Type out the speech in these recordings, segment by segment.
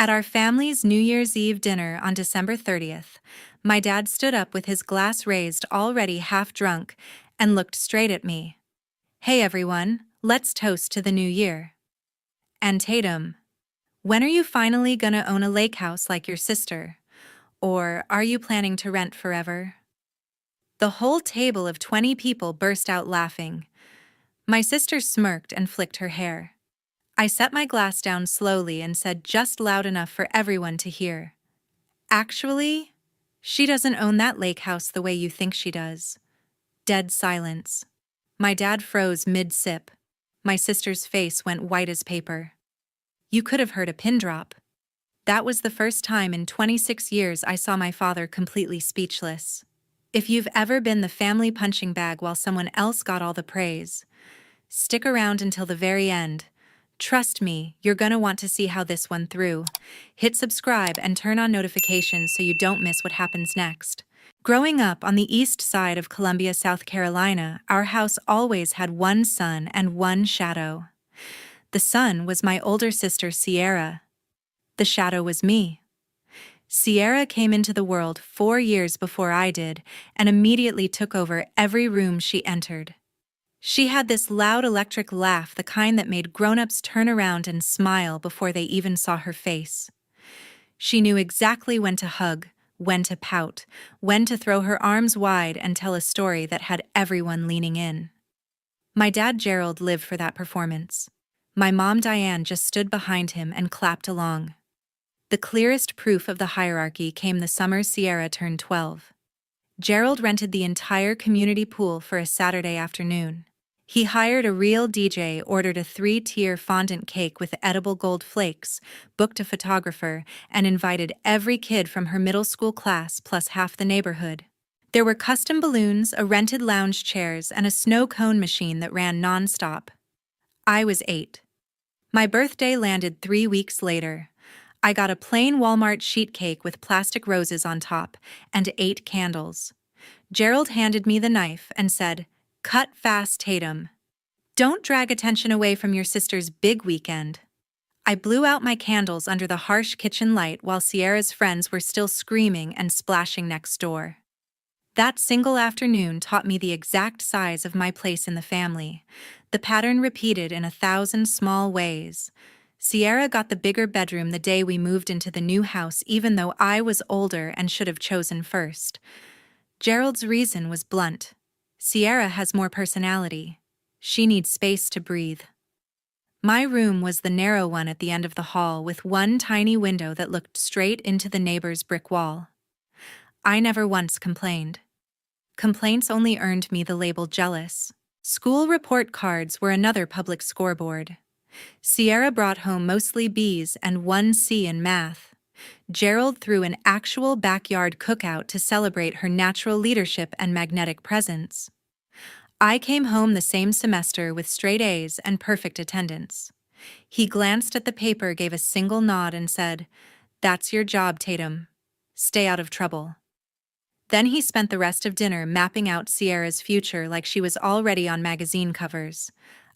At our family's New Year's Eve dinner on December 30th, my dad stood up with his glass raised, already half drunk, and looked straight at me. "Hey everyone, let's toast to the new year." And Tatum, when are you finally gonna own a lake house like your sister? Or are you planning to rent forever? The whole table of 20 people burst out laughing. My sister smirked and flicked her hair. I set my glass down slowly and said just loud enough for everyone to hear, "Actually, she doesn't own that lake house the way you think she does." Dead silence. My dad froze mid-sip. My sister's face went white as paper. You could have heard a pin drop. That was the first time in 26 years I saw my father completely speechless. If you've ever been the family punching bag while someone else got all the praise, stick around until the very end. Trust me, you're gonna want to see how this went through. Hit subscribe and turn on notifications so you don't miss what happens next. Growing up on the east side of Columbia, South Carolina, our house always had one sun and one shadow. The sun was my older sister, Sierra. The shadow was me. Sierra came into the world 4 years before I did and immediately took over every room she entered. She had this loud electric laugh, the kind that made grown-ups turn around and smile before they even saw her face. She knew exactly when to hug, when to pout, when to throw her arms wide and tell a story that had everyone leaning in. My dad Gerald lived for that performance. My mom Diane just stood behind him and clapped along. The clearest proof of the hierarchy came the summer Sierra turned 12. Gerald rented the entire community pool for a Saturday afternoon. He hired a real DJ, ordered a 3-tier fondant cake with edible gold flakes, booked a photographer, and invited every kid from her middle school class plus half the neighborhood. There were custom balloons, a rented lounge chairs, and a snow cone machine that ran non-stop. I was 8. My birthday landed 3 weeks later. I got a plain Walmart sheet cake with plastic roses on top and 8 candles. Gerald handed me the knife and said, "Cut fast, Tatum. Don't drag attention away from your sister's big weekend." I blew out my candles under the harsh kitchen light while Sierra's friends were still screaming and splashing next door. That single afternoon taught me the exact size of my place in the family, the pattern repeated in 1,000 small ways. Sierra got the bigger bedroom the day we moved into the new house, even though I was older and should have chosen first. Gerald's reason was blunt. Sierra has more personality. She needs space to breathe. My room was the narrow one at the end of the hall with one tiny window that looked straight into the neighbor's brick wall. I never once complained. Complaints only earned me the label jealous. School report cards were another public scoreboard. Sierra brought home mostly B's and 1 C in math. Gerald threw an actual backyard cookout to celebrate her natural leadership and magnetic presence. I came home the same semester with straight A's and perfect attendance. He glanced at the paper, gave a single nod, and said, "That's your job, Tatum. Stay out of trouble." Then he spent the rest of dinner mapping out Sierra's future like she was already on magazine covers.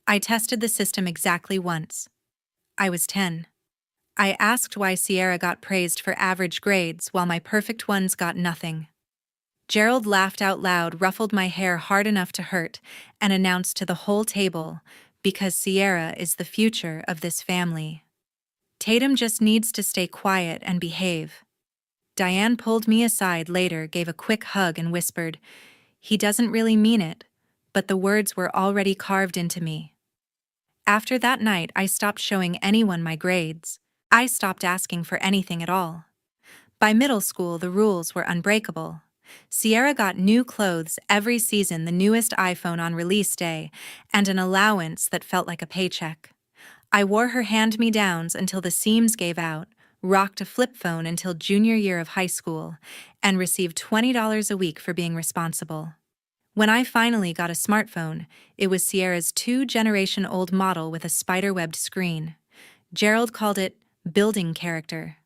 I tested the system exactly once. I was 10. I asked why Sierra got praised for average grades while my perfect ones got nothing. Gerald laughed out loud, ruffled my hair hard enough to hurt, and announced to the whole table, "Because Sierra is the future of this family. Tatum just needs to stay quiet and behave." Diane pulled me aside later, gave a quick hug, and whispered, "He doesn't really mean it," but the words were already carved into me. After that night, I stopped showing anyone my grades. I stopped asking for anything at all. By middle school, the rules were unbreakable. Sierra got new clothes every season, the newest iPhone on release day, and an allowance that felt like a paycheck. I wore her hand-me-downs until the seams gave out, rocked a flip phone until junior year of high school, and received $20 a week for being responsible. When I finally got a smartphone, it was Sierra's 2-generation-old model with a spider-webbed screen. Gerald called it building character.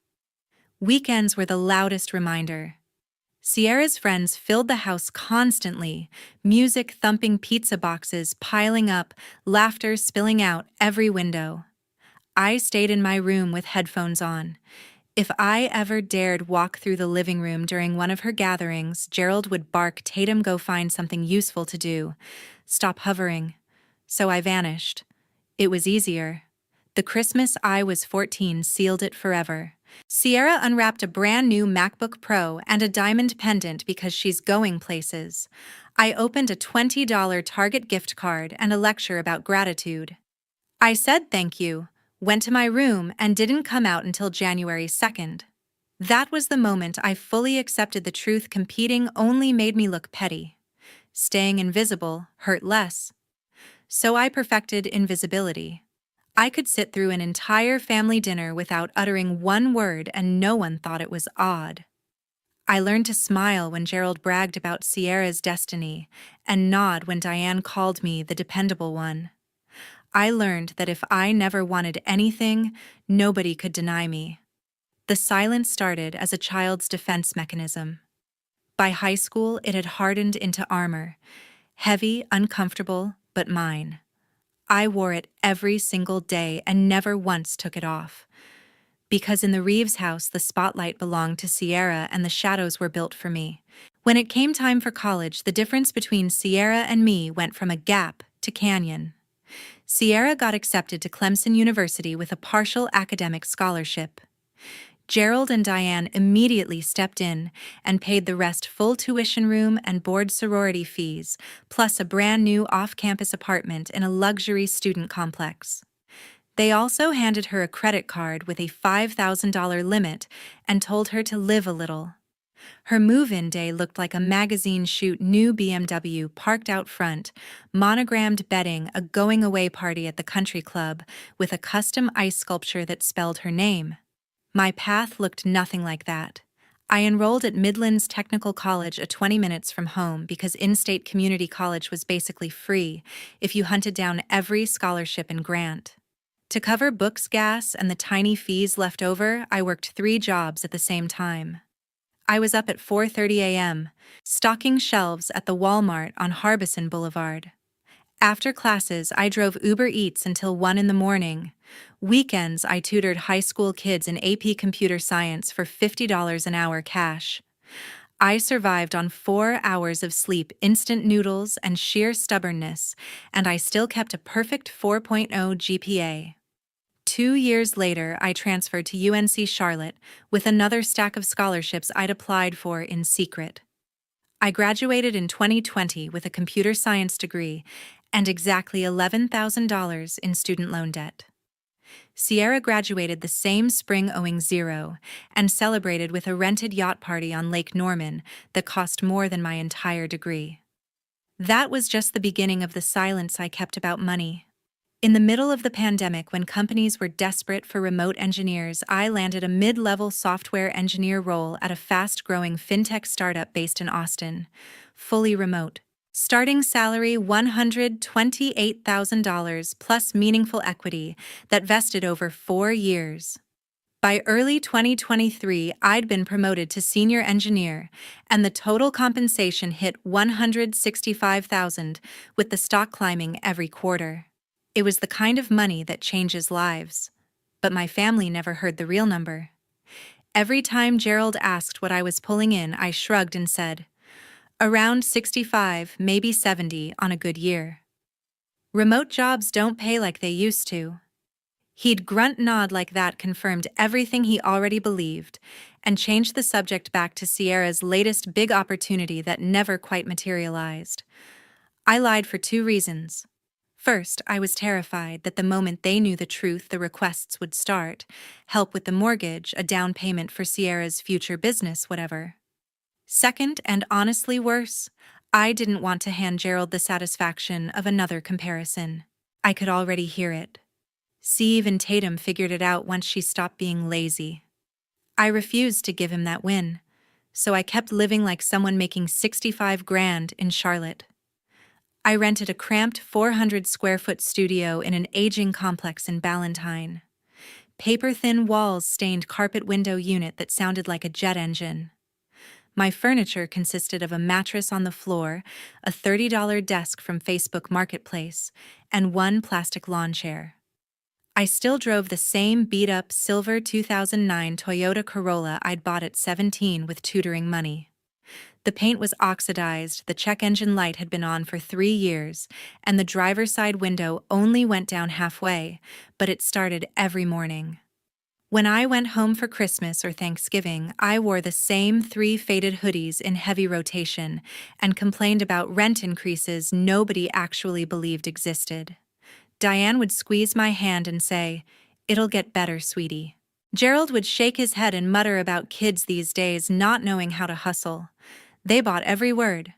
Weekends were the loudest reminder. Sierra's friends filled the house constantly, music thumping, pizza boxes piling up, laughter spilling out every window. I stayed in my room with headphones on. If I ever dared walk through the living room during one of her gatherings, Gerald would bark, "Tatum, go find something useful to do. Stop hovering." So I vanished. It was easier. The Christmas I was 14 sealed it forever. Sierra unwrapped a brand new MacBook Pro and a diamond pendant because she's going places. I opened a $20 Target gift card and a lecture about gratitude. I said thank you, went to my room, and didn't come out until January 2nd. That was the moment I fully accepted the truth: competing only made me look petty. Staying invisible hurt less. So I perfected invisibility. I could sit through an entire family dinner without uttering one word and no one thought it was odd. I learned to smile when Gerald bragged about Sierra's destiny and nod when Diane called me the dependable one. I learned that if I never wanted anything, nobody could deny me. The silence started as a child's defense mechanism. By high school, it had hardened into armor. Heavy, uncomfortable, but mine. I wore it every single day and never once took it off. Because in the Reeves house, the spotlight belonged to Sierra and the shadows were built for me. When it came time for college, the difference between Sierra and me went from a gap to canyon. Sierra got accepted to Clemson University with a partial academic scholarship. Gerald and Diane immediately stepped in and paid the rest: full tuition room and board sorority fees, plus a brand new off-campus apartment in a luxury student complex. They also handed her a credit card with a $5,000 limit and told her to live a little. Her move-in day looked like a magazine shoot: new BMW parked out front, monogrammed bedding, a going-away party at the country club with a custom ice sculpture that spelled her name. My path looked nothing like that. I enrolled at Midlands Technical College, 20 minutes from home, because in-state community college was basically free if you hunted down every scholarship and grant. To cover books, gas, and the tiny fees left over, I worked 3 jobs at the same time. I was up at 4:30 a.m., stocking shelves at the Walmart on Harbison Boulevard. After classes, I drove Uber Eats until 1 in the morning. Weekends, I tutored high school kids in AP Computer Science for $50 an hour cash. I survived on 4 hours of sleep, instant noodles, and sheer stubbornness, and I still kept a perfect 4.0 GPA. 2 years later, I transferred to UNC Charlotte with another stack of scholarships I'd applied for in secret. I graduated in 2020 with a computer science degree and exactly $11,000 in student loan debt. Sierra graduated the same spring owing zero and celebrated with a rented yacht party on Lake Norman that cost more than my entire degree. That was just the beginning of the silence I kept about money. In the middle of the pandemic, when companies were desperate for remote engineers, I landed a mid-level software engineer role at a fast-growing fintech startup based in Austin, fully remote. Starting salary $128,000 plus meaningful equity that vested over 4 years. By early 2023, I'd been promoted to senior engineer, and the total compensation hit $165,000, with the stock climbing every quarter. It was the kind of money that changes lives. But my family never heard the real number. Every time Gerald asked what I was pulling in, I shrugged and said, around 65, maybe 70 on a good year. Remote jobs don't pay like they used to. He'd grunt-nod like that, confirmed everything he already believed, and changed the subject back to Sierra's latest big opportunity that never quite materialized. I lied for 2 reasons. First, I was terrified that the moment they knew the truth, the requests would start: help with the mortgage, a down payment for Sierra's future business, whatever. Second, and honestly worse, I didn't want to hand Gerald the satisfaction of another comparison. I could already hear it. See, even Tatum figured it out once she stopped being lazy. I refused to give him that win, so I kept living like someone making $65,000 in Charlotte. I rented a cramped 400-square-foot studio in an aging complex in Ballantyne. Paper-thin walls, stained carpet window unit that sounded like a jet engine. My furniture consisted of a mattress on the floor, a $30 desk from Facebook Marketplace, and 1 plastic lawn chair. I still drove the same beat-up silver 2009 Toyota Corolla I'd bought at 17 with tutoring money. The paint was oxidized, the check engine light had been on for 3 years, and the driver's side window only went down halfway, but it started every morning. When I went home for Christmas or Thanksgiving, I wore the same 3 faded hoodies in heavy rotation and complained about rent increases nobody actually believed existed. Diane would squeeze my hand and say, "It'll get better, sweetie." Gerald would shake his head and mutter about kids these days not knowing how to hustle. They bought every word.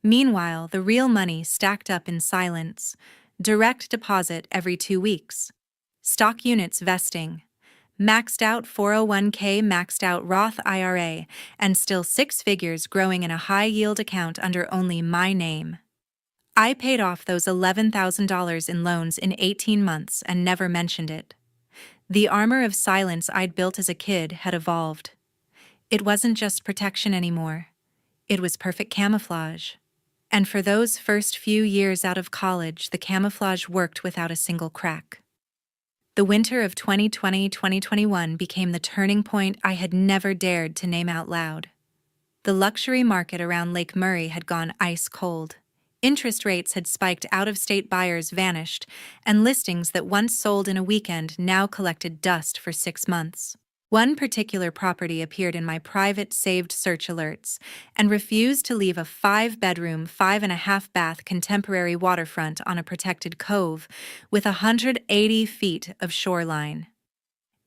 Meanwhile, the real money stacked up in silence. Direct deposit every 2 weeks. Stock units vesting. Maxed out 401k, maxed out Roth IRA, and still 6 figures growing in a high-yield account under only my name. I paid off those $11,000 in loans in 18 months and never mentioned it. The armor of silence I'd built as a kid had evolved. It wasn't just protection anymore. It was perfect camouflage. And for those first few years out of college, the camouflage worked without a single crack. The winter of 2020-2021 became the turning point I had never dared to name out loud. The luxury market around Lake Murray had gone ice cold. Interest rates had spiked, out-of-state buyers vanished, and listings that once sold in a weekend now collected dust for 6 months. One particular property appeared in my private saved search alerts and refused to leave a 5-bedroom, 5.5-bath contemporary waterfront on a protected cove with 180 feet of shoreline.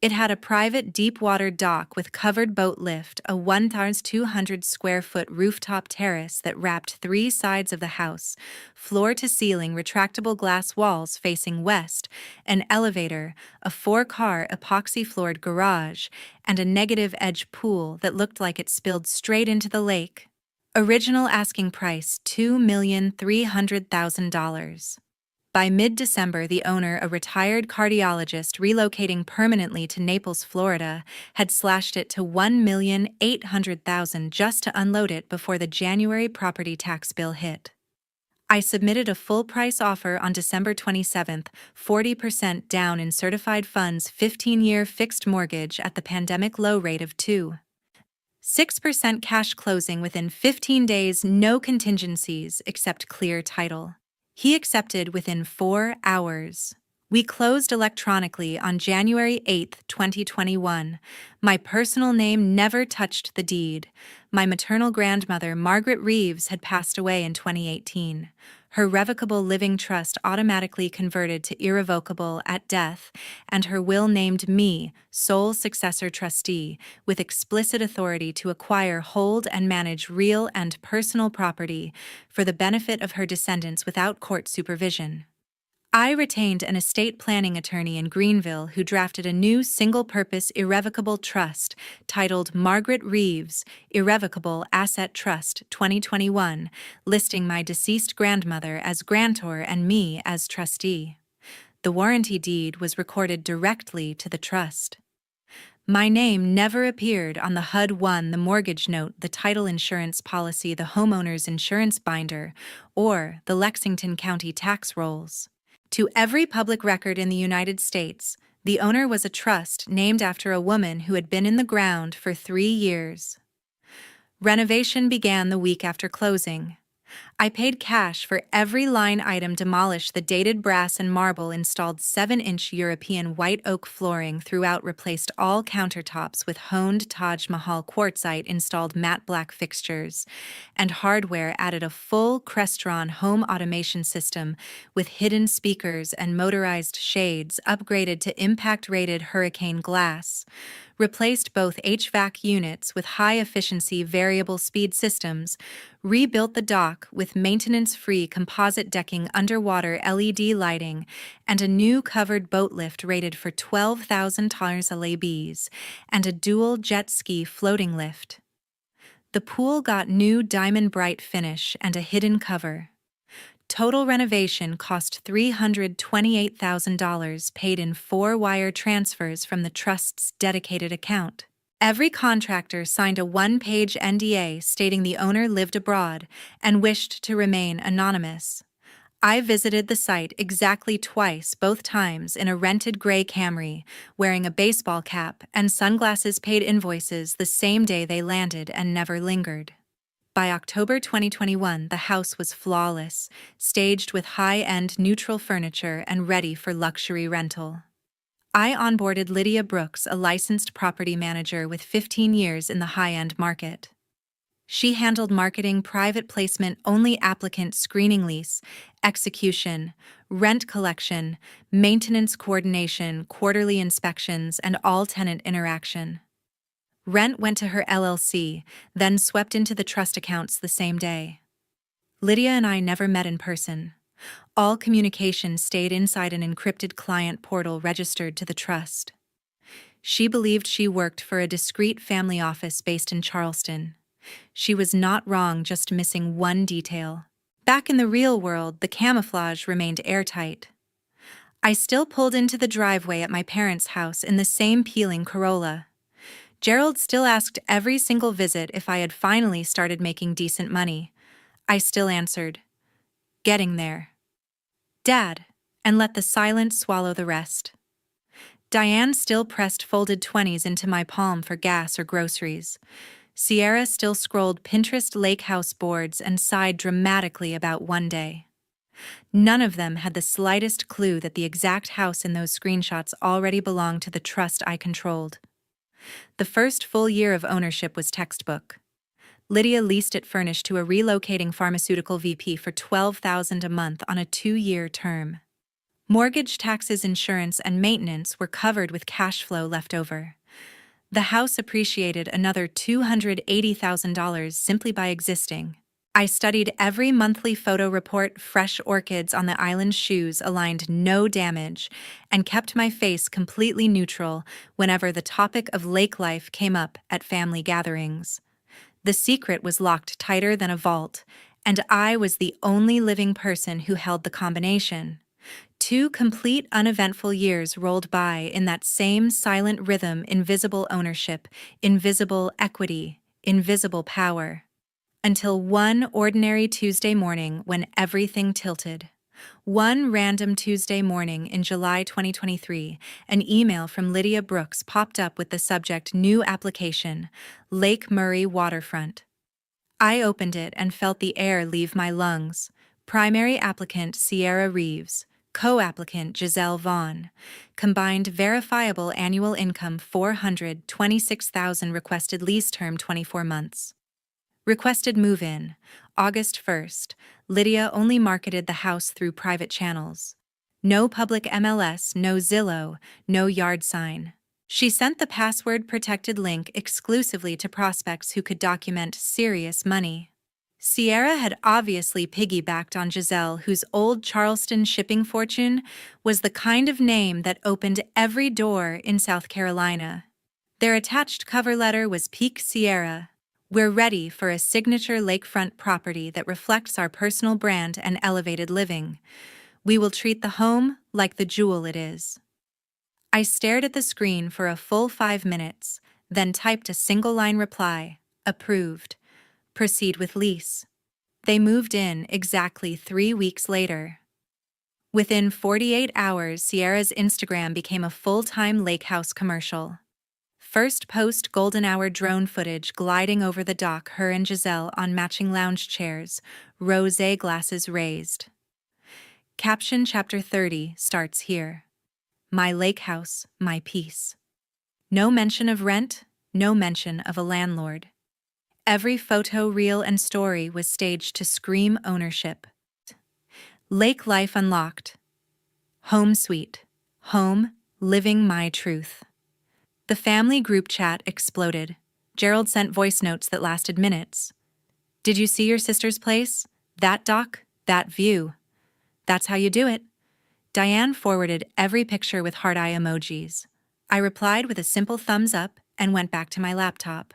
It had a private deep-water dock with covered boat lift, a 1,200-square-foot rooftop terrace that wrapped 3 sides of the house, floor-to-ceiling retractable glass walls facing west, an elevator, a 4-car epoxy-floored garage, and a negative-edge pool that looked like it spilled straight into the lake. Original asking price $2,300,000. By mid-December, the owner, a retired cardiologist relocating permanently to Naples, Florida, had slashed it to $1,800,000 just to unload it before the January property tax bill hit. I submitted a full-price offer on December 27th, 40% down in certified funds, 15-year fixed mortgage at the pandemic low rate of 2.6% cash, closing within 15 days, no contingencies except clear title. He accepted within 4 hours. We closed electronically on January 8, 2021. My personal name never touched the deed. My maternal grandmother, Margaret Reeves, had passed away in 2018. Her revocable living trust automatically converted to irrevocable at death, and her will named me sole successor trustee, with explicit authority to acquire, hold, and manage real and personal property for the benefit of her descendants without court supervision. I retained an estate planning attorney in Greenville who drafted a new single-purpose irrevocable trust titled Margaret Reeves Irrevocable Asset Trust 2021, listing my deceased grandmother as grantor and me as trustee. The warranty deed was recorded directly to the trust. My name never appeared on the HUD-1, the mortgage note, the title insurance policy, the homeowner's insurance binder, or the Lexington County tax rolls. To every public record in the United States, the owner was a trust named after a woman who had been in the ground for 3 years. Renovation began the week after closing. I paid cash for every line item, demolished the dated brass and marble, installed 7-inch European white oak flooring throughout, replaced all countertops with honed Taj Mahal quartzite, installed matte black fixtures, and hardware, added a full Crestron home automation system with hidden speakers and motorized shades, upgraded to impact-rated hurricane glass, replaced both HVAC units with high-efficiency variable speed systems, rebuilt the dock with maintenance-free composite decking, underwater LED lighting, and a new covered boat lift rated for 12,000 tons LABs, and a dual jet ski floating lift. The pool got new diamond bright finish and a hidden cover. Total renovation cost $328,000, paid in 4 wire transfers from the trust's dedicated account. Every contractor signed a 1-page NDA stating the owner lived abroad and wished to remain anonymous. I visited the site exactly twice, both times in a rented gray Camry, wearing a baseball cap and sunglasses, paid invoices the same day they landed and never lingered. By October 2021, the house was flawless, staged with high-end neutral furniture and ready for luxury rental. I onboarded Lydia Brooks, a licensed property manager with 15 years in the high-end market. She handled marketing, private placement, only applicant screening, lease execution, rent collection, maintenance coordination, quarterly inspections, and all tenant interaction. Rent went to her LLC, then swept into the trust accounts the same day. Lydia and I never met in person. All communication stayed inside an encrypted client portal registered to the trust. She believed she worked for a discreet family office based in Charleston. She was not wrong, just missing one detail. Back in the real world, the camouflage remained airtight. I still pulled into the driveway at my parents' house in the same peeling Corolla. Gerald still asked every single visit if I had finally started making decent money. I still answered, "Getting there, Dad," and let the silence swallow the rest. Diane still pressed folded 20s into my palm for gas or groceries. Sierra still scrolled Pinterest Lakehouse boards and sighed dramatically about one day. None of them had the slightest clue that the exact house in those screenshots already belonged to the trust I controlled. The first full year of ownership was textbook. Lydia leased it furnished to a relocating pharmaceutical VP for $12,000 a month on a 2-year term. Mortgage, taxes, insurance, and maintenance were covered with cash flow left over. The house appreciated another $280,000 simply by existing. I studied every monthly photo report, fresh orchids on the island's shoes aligned no damage, and kept my face completely neutral whenever the topic of lake life came up at family gatherings. The secret was locked tighter than a vault, and I was the only living person who held the combination. 2 complete uneventful years rolled by in that same silent rhythm: invisible ownership, invisible equity, invisible power. Until one ordinary Tuesday morning when everything tilted. One random Tuesday morning in July 2023, an email from Lydia Brooks popped up with the subject "New Application, Lake Murray Waterfront." I opened it and felt the air leave my lungs. Primary applicant Sierra Reeves. Co-applicant Giselle Vaughn. Combined verifiable annual income $426,000. Requested lease term 24 months. Requested move-in, August 1st. Lydia only marketed the house through private channels. No public MLS, no Zillow, no yard sign. She sent the password-protected link exclusively to prospects who could document serious money. Sierra had obviously piggybacked on Giselle, whose old Charleston shipping fortune was the kind of name that opened every door in South Carolina. Their attached cover letter was "Peak Sierra. We're ready for a signature lakefront property that reflects our personal brand and elevated living. We will treat the home like the jewel it is." I stared at the screen for a full 5 minutes, then typed a single-line reply: "Approved. Proceed with lease." They moved in exactly 3 weeks later. Within 48 hours, Sierra's Instagram became a full-time Lakehouse commercial. First post: golden hour drone footage gliding over the dock, her and Giselle on matching lounge chairs, rosé glasses raised. Caption: Chapter 30 starts here. My Lakehouse, my peace. No mention of rent, no mention of a landlord. Every photo, reel, and story was staged to scream ownership. Lake life unlocked. Home sweet. Home, living my truth. The family group chat exploded. Gerald sent voice notes that lasted minutes. "Did you see your sister's place? That dock, that view. That's how you do it." Diane forwarded every picture with heart eye emojis. I replied with a simple thumbs up and went back to my laptop.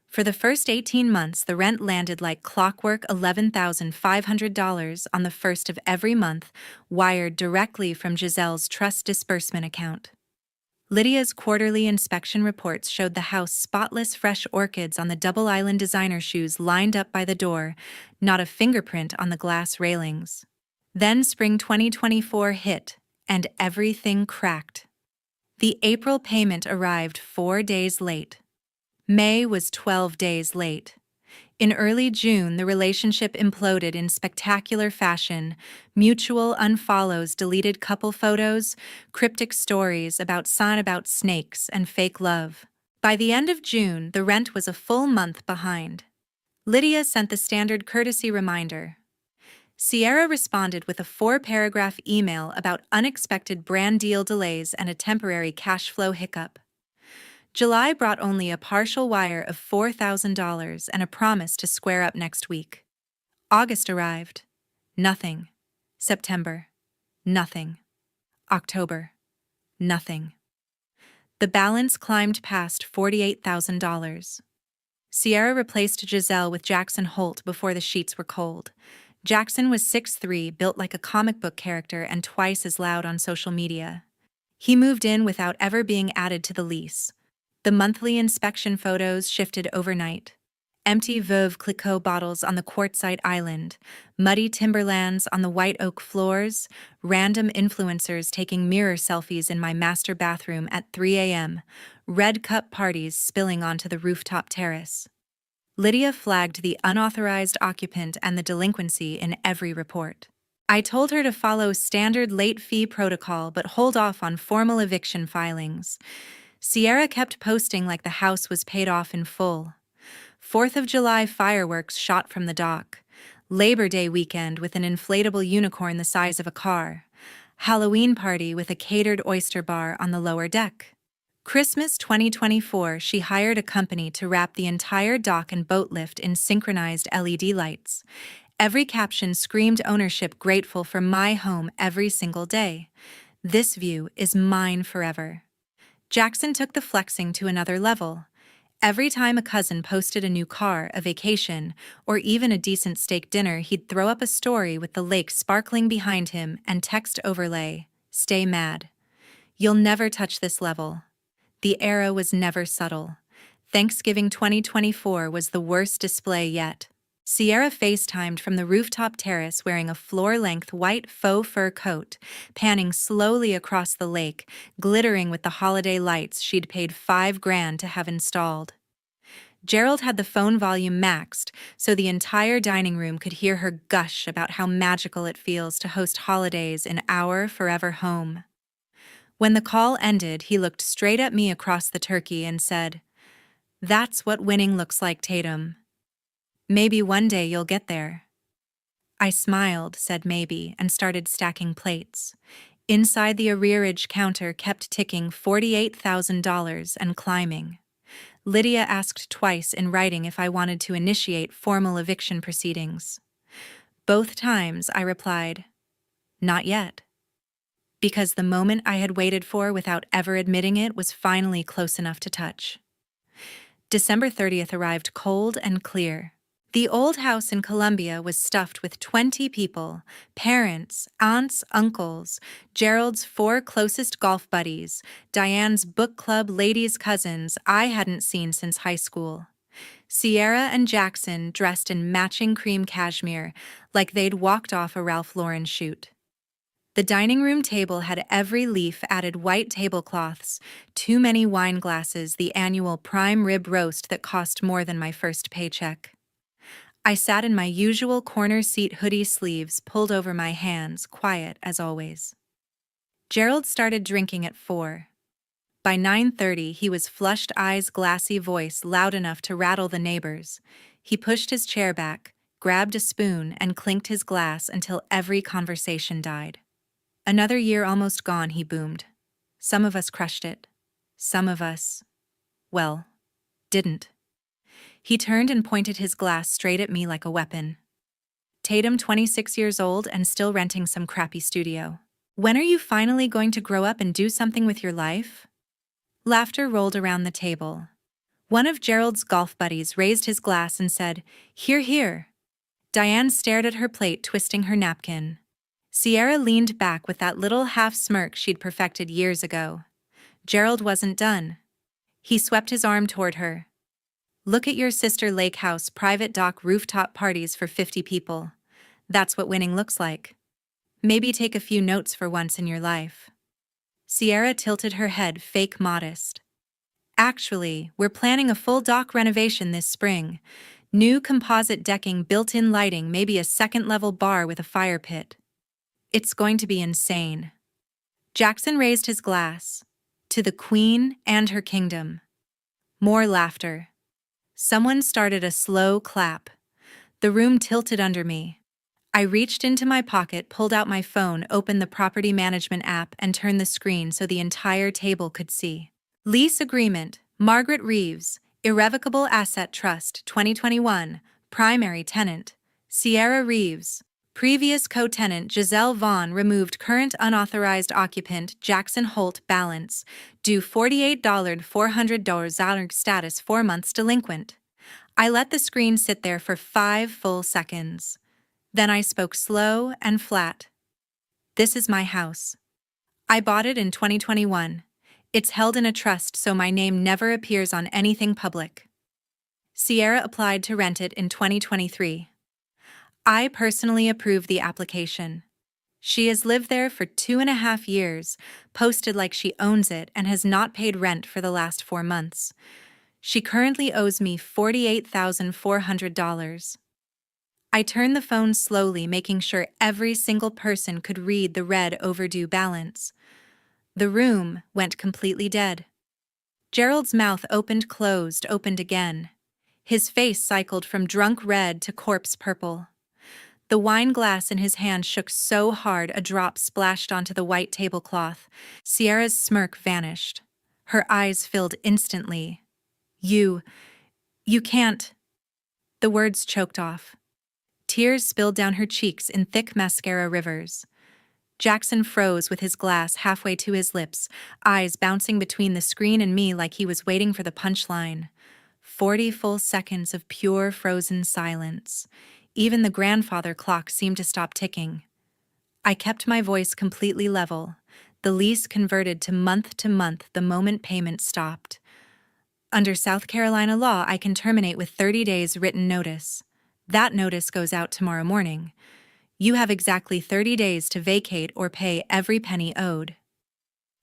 For the first 18 months, the rent landed like clockwork: $11,500 on the first of every month, wired directly from Giselle's trust disbursement account. Lydia's quarterly inspection reports showed the house spotless, fresh orchids on the double island, designer shoes lined up by the door, not a fingerprint on the glass railings. Then spring 2024 hit, and everything cracked. The April payment arrived 4 days late. May was 12 days late. In early June, the relationship imploded in spectacular fashion: mutual unfollows, deleted couple photos, cryptic stories about snakes, and fake love. By the end of June, the rent was a full month behind. Lydia sent the standard courtesy reminder. Sierra responded with a 4-paragraph email about unexpected brand deal delays and a temporary cash flow hiccup. July brought only a partial wire of $4,000 and a promise to square up next week. August arrived. Nothing. September. Nothing. October. Nothing. The balance climbed past $48,000. Sierra replaced Giselle with Jackson Holt before the sheets were cold. Jackson was 6'3", built like a comic book character and twice as loud on social media. He moved in without ever being added to the lease. The monthly inspection photos shifted overnight. Empty Veuve Clicquot bottles on the quartzite island, muddy timberlands on the white oak floors, random influencers taking mirror selfies in my master bathroom at 3 a.m., red cup parties spilling onto the rooftop terrace. Lydia flagged the unauthorized occupant and the delinquency in every report. I told her to follow standard late fee protocol but hold off on formal eviction filings. Sierra kept posting like the house was paid off in full. 4th of July fireworks shot from the dock. Labor Day weekend with an inflatable unicorn the size of a car. Halloween party with a catered oyster bar on the lower deck. Christmas 2024, she hired a company to wrap the entire dock and boat lift in synchronized LED lights. Every caption screamed ownership, grateful for my home every single day. This view is mine forever. Jackson took the flexing to another level. Every time a cousin posted a new car, a vacation, or even a decent steak dinner, he'd throw up a story with the lake sparkling behind him and text overlay, "Stay mad. You'll never touch this level." The era was never subtle. Thanksgiving 2024 was the worst display yet. Sierra FaceTimed from the rooftop terrace wearing a floor-length white faux fur coat, panning slowly across the lake, glittering with the holiday lights she'd paid $5,000 to have installed. Gerald had the phone volume maxed, so the entire dining room could hear her gush about how magical it feels to host holidays in our forever home. When the call ended, he looked straight at me across the turkey and said, "That's what winning looks like, Tatum. Maybe one day you'll get there." I smiled, said maybe, and started stacking plates. Inside, the arrearage counter kept ticking $48,000 and climbing. Lydia asked twice in writing if I wanted to initiate formal eviction proceedings. Both times I replied, "Not yet." Because the moment I had waited for without ever admitting it was finally close enough to touch. December 30th arrived cold and clear. The old house in Columbia was stuffed with 20 people: parents, aunts, uncles, Gerald's 4 closest golf buddies, Diane's book club ladies' cousins I hadn't seen since high school. Sierra and Jackson dressed in matching cream cashmere, like they'd walked off a Ralph Lauren shoot. The dining room table had every leaf added white tablecloths, too many wine glasses, the annual prime rib roast that cost more than my first paycheck. I sat in my usual corner seat, hoodie sleeves pulled over my hands, quiet as always. Gerald started drinking at 4. By 9:30, he was flushed eyes, glassy voice loud enough to rattle the neighbors. He pushed his chair back, grabbed a spoon, and clinked his glass until every conversation died. "Another year almost gone," he boomed. "Some of us crushed it. Some of us, well, didn't." He turned and pointed his glass straight at me like a weapon. "Tatum, 26 years old and still renting some crappy studio. When are you finally going to grow up and do something with your life?" Laughter rolled around the table. One of Gerald's golf buddies raised his glass and said, "Hear, hear." Diane stared at her plate, twisting her napkin. Sierra leaned back with that little half-smirk she'd perfected years ago. Gerald wasn't done. He swept his arm toward her. "Look at your sister Lakehouse private dock rooftop parties for 50 people. That's what winning looks like." Maybe take a few notes for once in your life. Sierra tilted her head, fake modest. Actually, we're planning a full dock renovation this spring. New composite decking, built-in lighting, maybe a second-level bar with a fire pit. It's going to be insane. Jackson raised his glass. To the Queen and her kingdom. More laughter. Someone started a slow clap. The room tilted under me. I reached into my pocket, pulled out my phone, opened the property management app, and turned the screen so the entire table could see. Lease agreement, Margaret Reeves, Irrevocable Asset Trust, 2021, primary tenant, Sierra Reeves. Previous co-tenant Giselle Vaughn removed. Current unauthorized occupant Jackson Holt. Balance due $48,400. Status 4 months delinquent. I let the screen sit there for 5 full seconds. Then I spoke slow and flat. This is my house. I bought it in 2021. It's held in a trust so my name never appears on anything public. Sierra applied to rent it in 2023. I personally approved the application. She has lived there for 2.5 years, posted like she owns it, and has not paid rent for the last 4 months. She currently owes me $48,400. I turned the phone slowly, making sure every single person could read the red overdue balance. The room went completely dead. Gerald's mouth opened, closed, opened again. His face cycled from drunk red to corpse purple. The wine glass in his hand shook so hard a drop splashed onto the white tablecloth. Sierra's smirk vanished. Her eyes filled instantly. You can't. The words choked off. Tears spilled down her cheeks in thick mascara rivers. Jackson froze with his glass halfway to his lips, eyes bouncing between the screen and me like he was waiting for the punchline. 40 full seconds of pure frozen silence. Even the grandfather clock seemed to stop ticking. I kept my voice completely level. The lease converted to month the moment payment stopped. Under South Carolina law, I can terminate with 30 days written notice. That notice goes out tomorrow morning. You have exactly 30 days to vacate or pay every penny owed.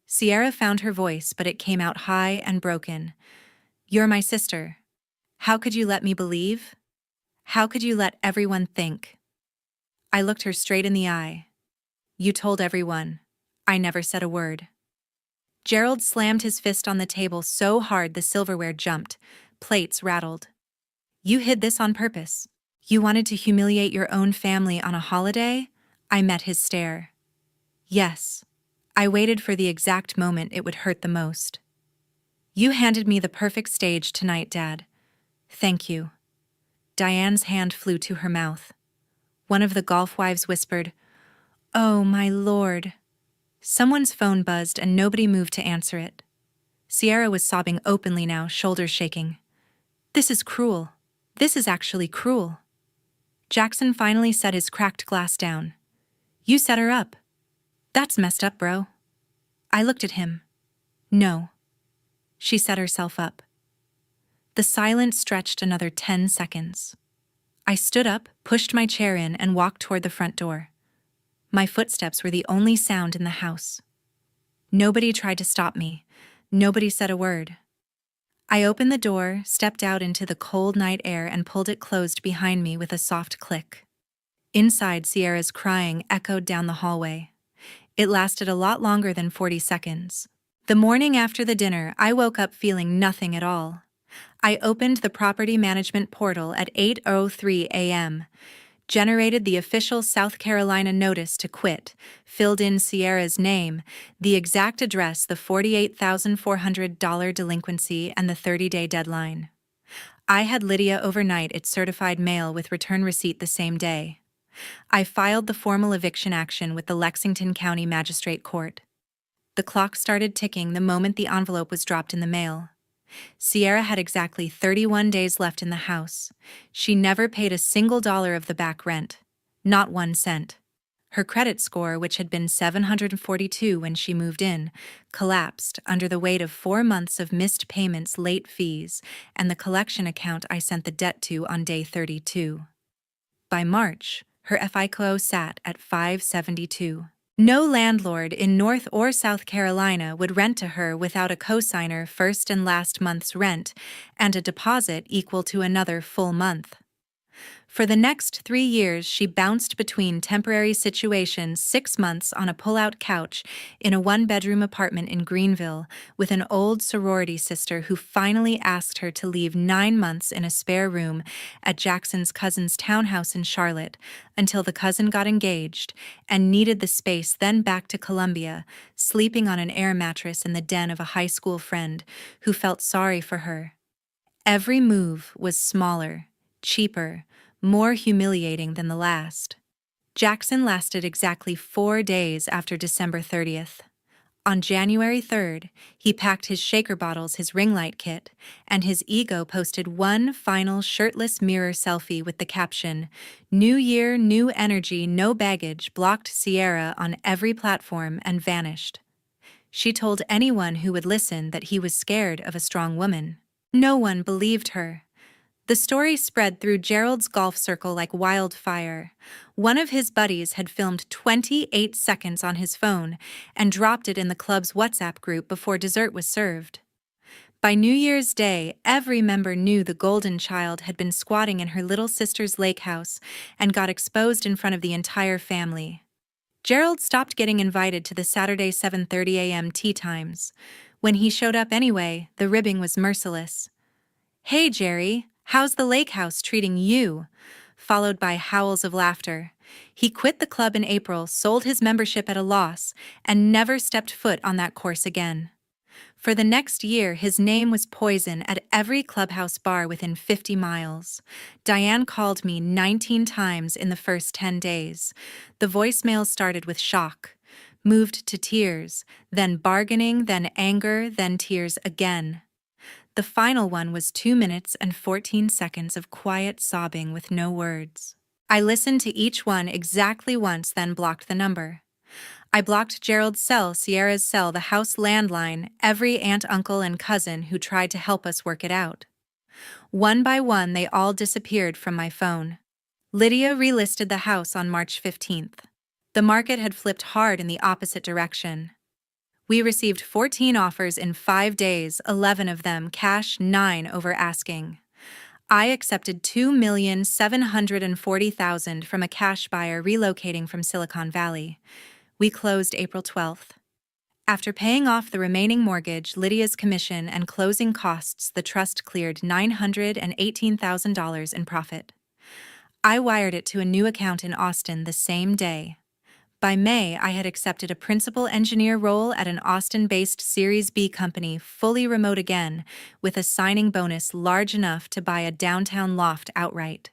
Sierra found her voice, but it came out high and broken. You're my sister. How could you let me believe? How could you let everyone think? I looked her straight in the eye. You told everyone. I never said a word. Gerald slammed his fist on the table so hard the silverware jumped. Plates rattled. You hid this on purpose. You wanted to humiliate your own family on a holiday? I met his stare. Yes. I waited for the exact moment it would hurt the most. You handed me the perfect stage tonight, Dad. Thank you. Diane's hand flew to her mouth. One of the golf wives whispered, "Oh, my lord." Someone's phone buzzed and nobody moved to answer it. Sierra was sobbing openly now, shoulders shaking. This is cruel. This is actually cruel. Jackson finally set his cracked glass down. You set her up. That's messed up, bro. I looked at him. No. She set herself up. The silence stretched another 10 seconds. I stood up, pushed my chair in, and walked toward the front door. My footsteps were the only sound in the house. Nobody tried to stop me. Nobody said a word. I opened the door, stepped out into the cold night air, and pulled it closed behind me with a soft click. Inside, Sierra's crying echoed down the hallway. It lasted a lot longer than 40 seconds. The morning after the dinner, I woke up feeling nothing at all. I opened the property management portal at 8:03 a.m., generated the official South Carolina notice to quit, filled in Sierra's name, the exact address, the $48,400 delinquency, and the 30-day deadline. I had Lydia overnight its certified mail with return receipt the same day. I filed the formal eviction action with the Lexington County Magistrate Court. The clock started ticking the moment the envelope was dropped in the mail. Sierra had exactly 31 days left in the house. She never paid a single dollar of the back rent. Not 1 cent. Her credit score, which had been 742 when she moved in, collapsed under the weight of 4 months of missed payments, late fees, and the collection account I sent the debt to on day 32. By March, Her FICO sat at 572. No landlord in North or South Carolina would rent to her without a cosigner first and last month's rent and a deposit equal to another full month. For the next 3 years, she bounced between temporary situations, 6 months on a pull-out couch in a one-bedroom apartment in Greenville with an old sorority sister who finally asked her to leave 9 months in a spare room at Jackson's cousin's townhouse in Charlotte until the cousin got engaged and needed the space, then back to Columbia, sleeping on an air mattress in the den of a high school friend who felt sorry for her. Every move was smaller, cheaper, more humiliating than the last. Jackson lasted exactly 4 days after December 30th. On January 3rd, he packed his shaker bottles, his ring light kit, and his ego posted one final shirtless mirror selfie with the caption, "New year, new energy, no baggage," blocked Sierra on every platform and vanished. She told anyone who would listen that he was scared of a strong woman. No one believed her. The story spread through Gerald's golf circle like wildfire. One of his buddies had filmed 28 seconds on his phone and dropped it in the club's WhatsApp group before dessert was served. By New Year's Day, every member knew the golden child had been squatting in her little sister's Lakehouse and got exposed in front of the entire family. Gerald stopped getting invited to the Saturday 7:30 a.m. tea times. When he showed up anyway, the ribbing was merciless. "Hey, Jerry, how's the Lakehouse treating you?" Followed by howls of laughter. He quit the club in April, sold his membership at a loss, and never stepped foot on that course again. For the next year, his name was poison at every clubhouse bar within 50 miles. Diane called me 19 times in the first 10 days. The voicemail started with shock, moved to tears, then bargaining, then anger, then tears again. The final one was 2 minutes and 14 seconds of quiet sobbing with no words. I listened to each one exactly once, then blocked the number. I blocked Gerald's cell, Sierra's cell, the house landline, every aunt, uncle, and cousin who tried to help us work it out. One by one, they all disappeared from my phone. Lydia relisted the house on March 15th. The market had flipped hard in the opposite direction. We received 14 offers in 5 days, 11 of them cash, 9 over asking. I accepted $2,740,000 from a cash buyer relocating from Silicon Valley. We closed April 12th. After paying off the remaining mortgage, Lydia's commission, and closing costs, the trust cleared $918,000 in profit. I wired it to a new account in Austin the same day. By May, I had accepted a principal engineer role at an Austin-based Series B company, fully remote again, with a signing bonus large enough to buy a downtown loft outright.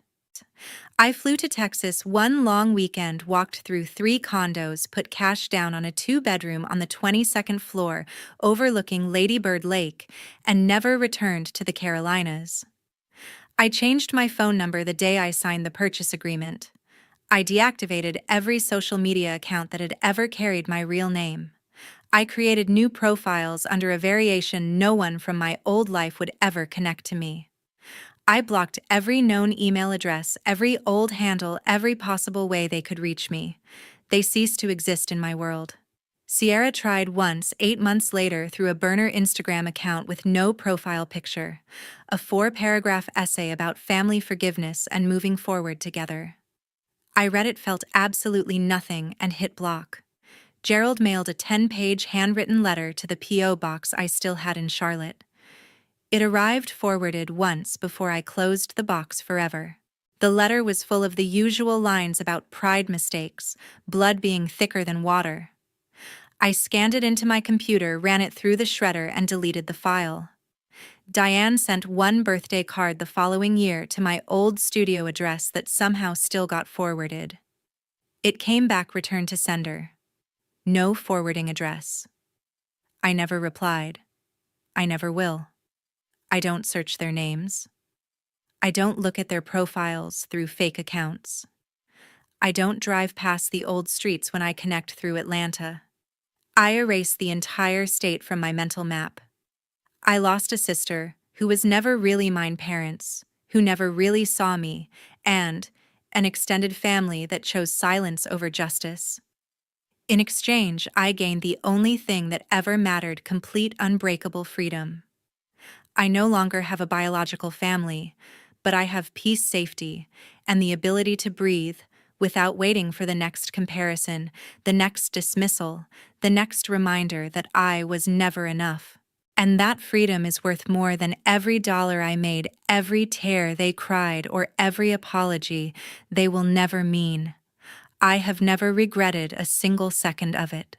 I flew to Texas one long weekend, walked through 3 condos, put cash down on a 2-bedroom on the 22nd floor overlooking Lady Bird Lake, and never returned to the Carolinas. I changed my phone number the day I signed the purchase agreement. I deactivated every social media account that had ever carried my real name. I created new profiles under a variation no one from my old life would ever connect to me. I blocked every known email address, every old handle, every possible way they could reach me. They ceased to exist in my world. Sierra tried once, 8 months later, through a burner Instagram account with no profile picture, a 4-paragraph essay about family forgiveness and moving forward together. I read it, felt absolutely nothing, and hit block. Gerald mailed a 10-page handwritten letter to the P.O. box I still had in Charlotte. It arrived forwarded once before I closed the box forever. The letter was full of the usual lines about pride mistakes, blood being thicker than water. I scanned it into my computer, ran it through the shredder, and deleted the file. Diane sent one birthday card the following year to my old studio address that somehow still got forwarded. It came back returned to sender. No forwarding address. I never replied. I never will. I don't search their names. I don't look at their profiles through fake accounts. I don't drive past the old streets when I connect through Atlanta. I erase the entire state from my mental map. I lost a sister who was never really mine parents, who never really saw me, and, an extended family that chose silence over justice. In exchange, I gained the only thing that ever mattered: complete, unbreakable freedom. I no longer have a biological family, but I have peace, safety, and the ability to breathe without waiting for the next comparison, the next dismissal, the next reminder that I was never enough. And that freedom is worth more than every dollar I made, every tear they cried, or every apology they will never mean. I have never regretted a single second of it.